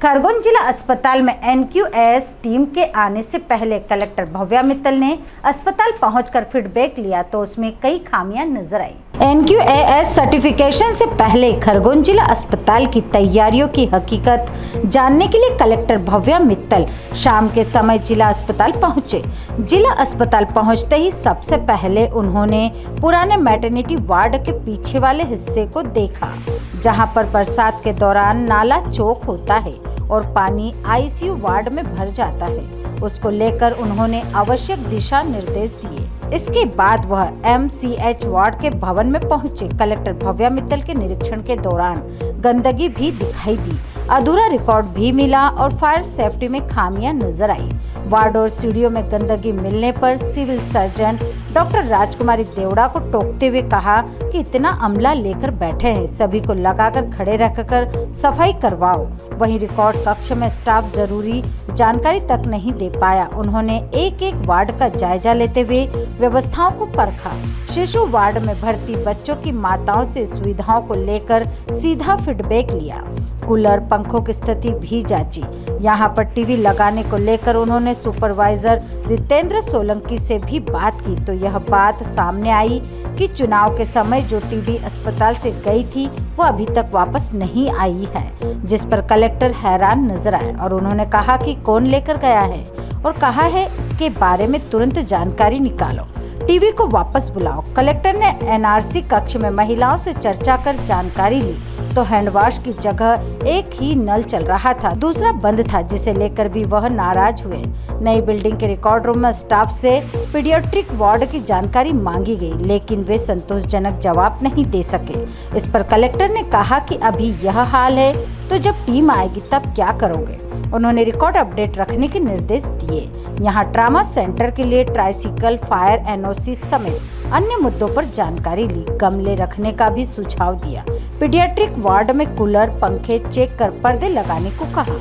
खरगोन जिला अस्पताल में एनक्यूएस टीम के आने से पहले कलेक्टर भव्या मित्तल ने अस्पताल पहुंचकर फीडबैक लिया तो उसमें कई खामियां नजर आई। एनक्यूएस सर्टिफिकेशन से पहले खरगोन जिला अस्पताल की तैयारियों की हकीकत जानने के लिए कलेक्टर भव्या मित्तल शाम के समय जिला अस्पताल पहुंचे। जिला अस्पताल पहुंचते ही सबसे पहले उन्होंने पुराने मैटरनिटी वार्ड के पीछे वाले हिस्से को देखा, जहां पर बरसात के दौरान नाला चौक होता है और पानी आईसीयू वार्ड में भर जाता है। उसको लेकर उन्होंने आवश्यक दिशा निर्देश दिए। इसके बाद वह एमसीएच वार्ड के भवन में पहुंचे। कलेक्टर भव्या मित्तल के निरीक्षण के दौरान गंदगी भी दिखाई दी, अधूरा रिकॉर्ड भी मिला और फायर सेफ्टी में खामियां नजर आई। वार्ड और सीढ़ियों में गंदगी मिलने पर civil surgeon doctor Rajkumari Devda को टोकते हुए कहा कि इतना अमला लेकर बैठे हैं, सभी को लगाकर खड़े रखकर सफाई करवाओ। वहीं रिकॉर्ड कक्ष में स्टाफ जरूरी जानकारी तक नहीं दे पाया। उन्होंने एक एक वार्ड का जायजा लेते हुए व्यवस्थाओं को परखा। शिशु वार्ड में भर्ती बच्चों की माताओं से सुविधाओं को लेकर सीधा फीडबैक लिया। कूलर, पंखों की स्थिति भी जांची। यहाँ पर टीवी लगाने को लेकर उन्होंने सुपरवाइजर रितेंद्र सोलंकी से भी बात की तो यह बात सामने आई कि चुनाव के समय जो टीवी अस्पताल से गई थी वो अभी तक वापस नहीं आई है, जिस पर कलेक्टर हैरान नजर आए और उन्होंने कहा कि कौन लेकर गया है और कहा है इसके बारे में तुरंत जानकारी निकालो, टीवी को वापस बुलाओ। कलेक्टर ने एनआरसी कक्ष में महिलाओं से चर्चा कर जानकारी ली तो हैंडवॉश की जगह एक ही नल चल रहा था, दूसरा बंद था, जिसे लेकर भी वह नाराज हुए। नई बिल्डिंग के रिकॉर्ड रूम में स्टाफ से पीडियाट्रिक वार्ड की जानकारी मांगी गई, लेकिन वे संतोषजनक जवाब नहीं दे सके। इस पर कलेक्टर ने कहा कि अभी यह हाल है तो जब टीम आएगी तब क्या करोगे। उन्होंने रिकॉर्ड अपडेट रखने के निर्देश दिए। यहाँ ट्रामा सेंटर के लिए ट्राइसिकल, फायर एनओसी समेत अन्य मुद्दों पर जानकारी ली। गमले रखने का भी सुझाव दिया। पीडियाट्रिक वार्ड में कूलर, पंखे चेक कर पर्दे लगाने को कहा।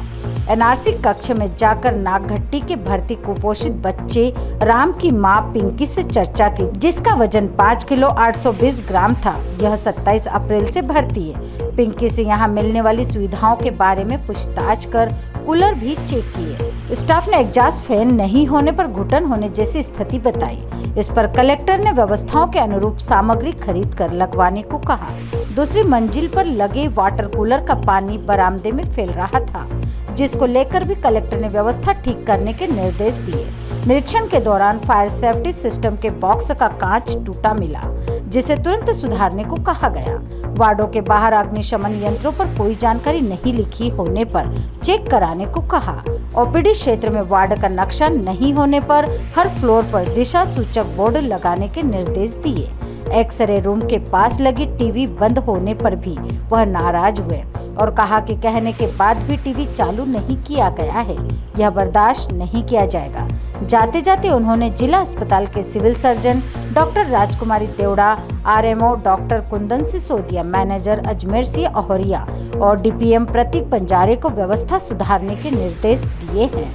एनआरसी कक्ष में जाकर नागघट्टी के भर्ती कुपोषित बच्चे राम की मां पिंकी से चर्चा की, जिसका वजन 5 किलो 820 ग्राम था। यह 27 अप्रैल से भर्ती है। पिंकी से यहाँ मिलने वाली सुविधाओं के बारे में पूछताछ कर कूलर भी चेक किए। स्टाफ ने एग्जॉस्ट फैन नहीं होने पर घुटन होने जैसी स्थिति बताई। इस पर कलेक्टर ने व्यवस्थाओं के अनुरूप सामग्री खरीद कर लगवाने को कहा। दूसरी मंजिल पर लगे वाटर कूलर का पानी बरामदे में फैल रहा था, जिसको लेकर भी कलेक्टर ने व्यवस्था ठीक करने के निर्देश दिए। निरीक्षण के दौरान फायर सेफ्टी सिस्टम के बॉक्स का कांच टूटा मिला, जिसे तुरंत सुधारने को कहा गया। वार्डों के बाहर अग्निशमन यंत्रों पर कोई जानकारी नहीं लिखी होने पर चेक कराने को कहा। ओपीडी क्षेत्र में वार्ड का नक्शा नहीं होने पर हर फ्लोर पर दिशा सूचक बोर्ड लगाने के निर्देश दिए। एक्सरे रूम के पास लगी टीवी बंद होने पर भी वह नाराज हुए और कहा कि कहने के बाद भी टीवी चालू नहीं किया गया है, यह बर्दाश्त नहीं किया जाएगा। जाते जाते उन्होंने जिला अस्पताल के civil surgeon doctor Rajkumari Devda, RMO doctor Kundan Sisodia, manager Ajmer Singh Ahoria और डीपीएम प्रतीक बंजारे को व्यवस्था सुधारने के निर्देश दिए हैं।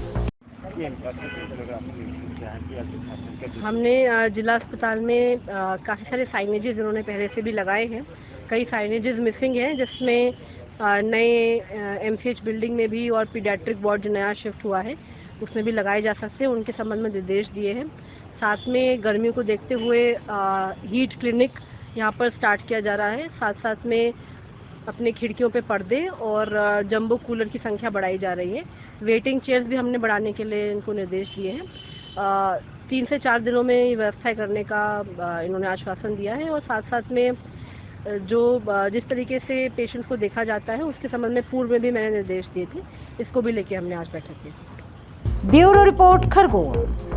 हमने जिला अस्पताल में काफ़ी सारे साइनेजेस इन्होंने पहले से भी लगाए हैं। कई साइनेजेस मिसिंग हैं, जिसमें नए एमसीएच बिल्डिंग में भी और पीडियाट्रिक वार्ड जो नया शिफ्ट हुआ है उसमें भी लगाए जा सकते हैं। उनके संबंध में निर्देश दिए हैं। साथ में गर्मियों को देखते हुए हीट क्लिनिक यहाँ पर स्टार्ट किया जा रहा है। साथ साथ में अपने खिड़कियों पे पर्दे और जंबो कूलर की संख्या बढ़ाई जा रही है। वेटिंग चेयर्स भी हमने बढ़ाने के लिए इनको निर्देश दिए हैं। 3 से 4 दिनों में ये व्यवस्था करने का इन्होंने आश्वासन दिया है और साथ साथ में जो जिस तरीके से पेशेंट्स को देखा जाता है उसके संबंध में पूर्व में भी मैंने निर्देश दिए थे, इसको भी लेके हमने आज बैठक की। Bureau report, Khargone.